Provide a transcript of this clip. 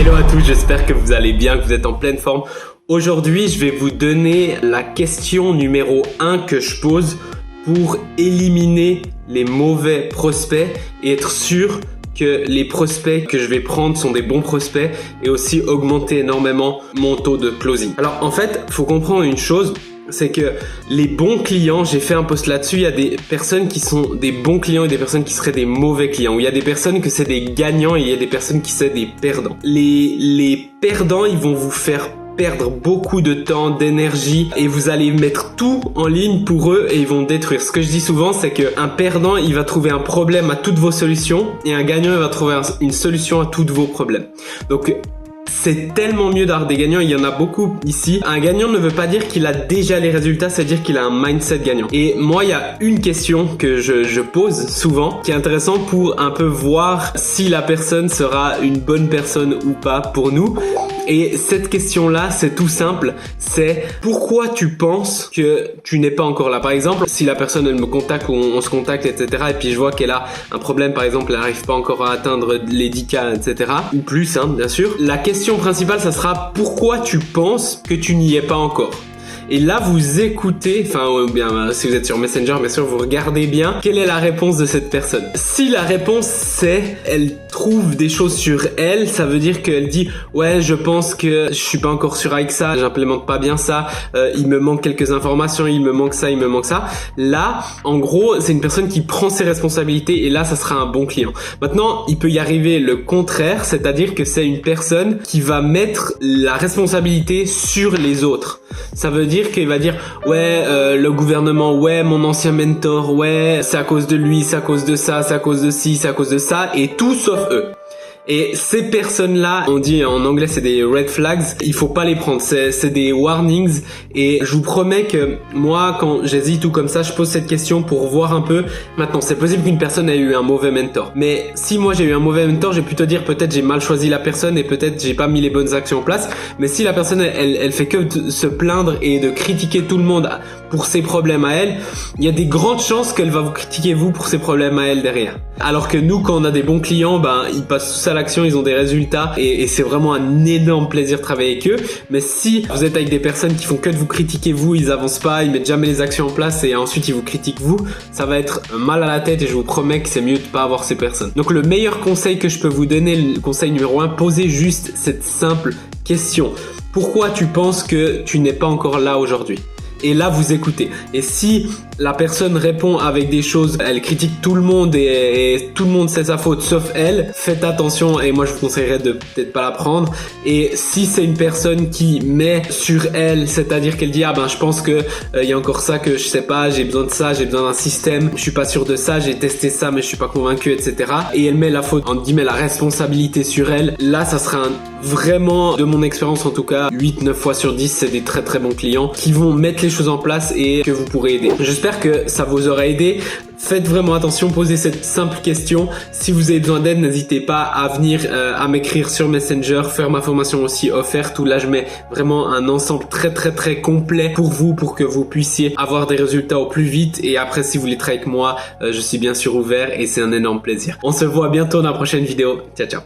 Hello à tous, j'espère que vous allez bien, que vous êtes en pleine forme. Aujourd'hui, je vais vous donner la question numéro 1 que je pose pour éliminer les mauvais prospects et être sûr que les prospects que je vais prendre sont des bons prospects et aussi augmenter énormément mon taux de closing. Alors en fait, faut comprendre une chose, c'est que les bons clients, j'ai fait un post là-dessus, il y a des personnes qui sont des bons clients et des personnes qui seraient des mauvais clients. Ou il y a des personnes que c'est des gagnants et il y a des personnes qui sont des perdants. Les perdants, ils vont vous faire perdre beaucoup de temps, d'énergie et vous allez mettre tout en ligne pour eux et ils vont détruire. Ce que je dis souvent, c'est qu'un perdant, il va trouver un problème à toutes vos solutions et un gagnant, il va trouver une solution à tous vos problèmes. Donc, c'est tellement mieux d'avoir des gagnants, il y en a beaucoup ici. Un gagnant ne veut pas dire qu'il a déjà les résultats, c'est-à-dire qu'il a un mindset gagnant. Et moi, il y a une question que je pose souvent, qui est intéressant pour un peu voir si la personne sera une bonne personne ou pas pour nous. Et cette question-là, c'est tout simple, c'est pourquoi tu penses que tu n'es pas encore là? Par exemple, si la personne, elle me contacte ou on se contacte, etc. et puis je vois qu'elle a un problème, par exemple, elle n'arrive pas encore à atteindre les 10K, etc. ou plus, hein, bien sûr. La question principale, ça sera pourquoi tu penses que tu n'y es pas encore? Et là, vous écoutez, bien, si vous êtes sur Messenger, bien sûr, vous regardez bien quelle est la réponse de cette personne. Si la réponse c'est, elle trouve des choses sur elle, ça veut dire qu'elle dit, ouais, je pense que je suis pas encore sûr avec ça, j'implémente pas bien ça, il me manque quelques informations, il me manque ça, il me manque ça. Là, en gros, c'est une personne qui prend ses responsabilités et là, ça sera un bon client. Maintenant, il peut y arriver le contraire, c'est-à-dire que c'est une personne qui va mettre la responsabilité sur les autres. Ça veut dire qu'il va dire ouais le gouvernement, ouais mon ancien mentor, ouais c'est à cause de lui, c'est à cause de ça, c'est à cause de ci, c'est à cause de ça et tout sauf eux. Et ces personnes-là, on dit en anglais c'est des red flags, il faut pas les prendre, c'est des warnings et je vous promets que moi quand j'hésite ou comme ça, je pose cette question pour voir un peu. Maintenant c'est possible qu'une personne ait eu un mauvais mentor, mais si moi j'ai eu un mauvais mentor, je vais plutôt dire peut-être j'ai mal choisi la personne et peut-être j'ai pas mis les bonnes actions en place. Mais si la personne elle fait que de se plaindre et de critiquer tout le monde pour ses problèmes à elle, il y a des grandes chances qu'elle va vous critiquer vous pour ses problèmes à elle derrière. Alors que nous, quand on a des bons clients, ils passent tous à l'action, ils ont des résultats et c'est vraiment un énorme plaisir de travailler avec eux. Mais si vous êtes avec des personnes qui font que de vous critiquer vous, ils avancent pas, ils mettent jamais les actions en place et ensuite ils vous critiquent vous, ça va être mal à la tête et je vous promets que c'est mieux de pas avoir ces personnes. Donc le meilleur conseil que je peux vous donner, le conseil numéro 1, posez juste cette simple question. Pourquoi tu penses que tu n'es pas encore là aujourd'hui? Et là, vous écoutez. Et si la personne répond avec des choses, elle critique tout le monde et tout le monde c'est sa faute sauf elle, faites attention et moi je vous conseillerais de peut-être pas la prendre. Et si c'est une personne qui met sur elle, c'est-à-dire qu'elle dit je pense que y a encore ça que je sais pas, j'ai besoin de ça, j'ai besoin d'un système, je suis pas sûr de ça, j'ai testé ça mais je suis pas convaincu, etc. Et elle met la faute, entre guillemets la responsabilité sur elle, là ça sera vraiment, de mon expérience en tout cas, 8-9 fois sur 10, c'est des très très bons clients qui vont mettre les choses en place et que vous pourrez aider. J'espère que ça vous aura aidé. Faites vraiment attention, posez cette simple question. Si vous avez besoin d'aide, n'hésitez pas à venir à m'écrire sur Messenger, faire ma formation aussi offerte où là je mets vraiment un ensemble très très très complet pour vous, pour que vous puissiez avoir des résultats au plus vite. Et après, si vous voulez travailler avec moi, je suis bien sûr ouvert et c'est un énorme plaisir. On se voit bientôt dans la prochaine vidéo. Ciao ciao.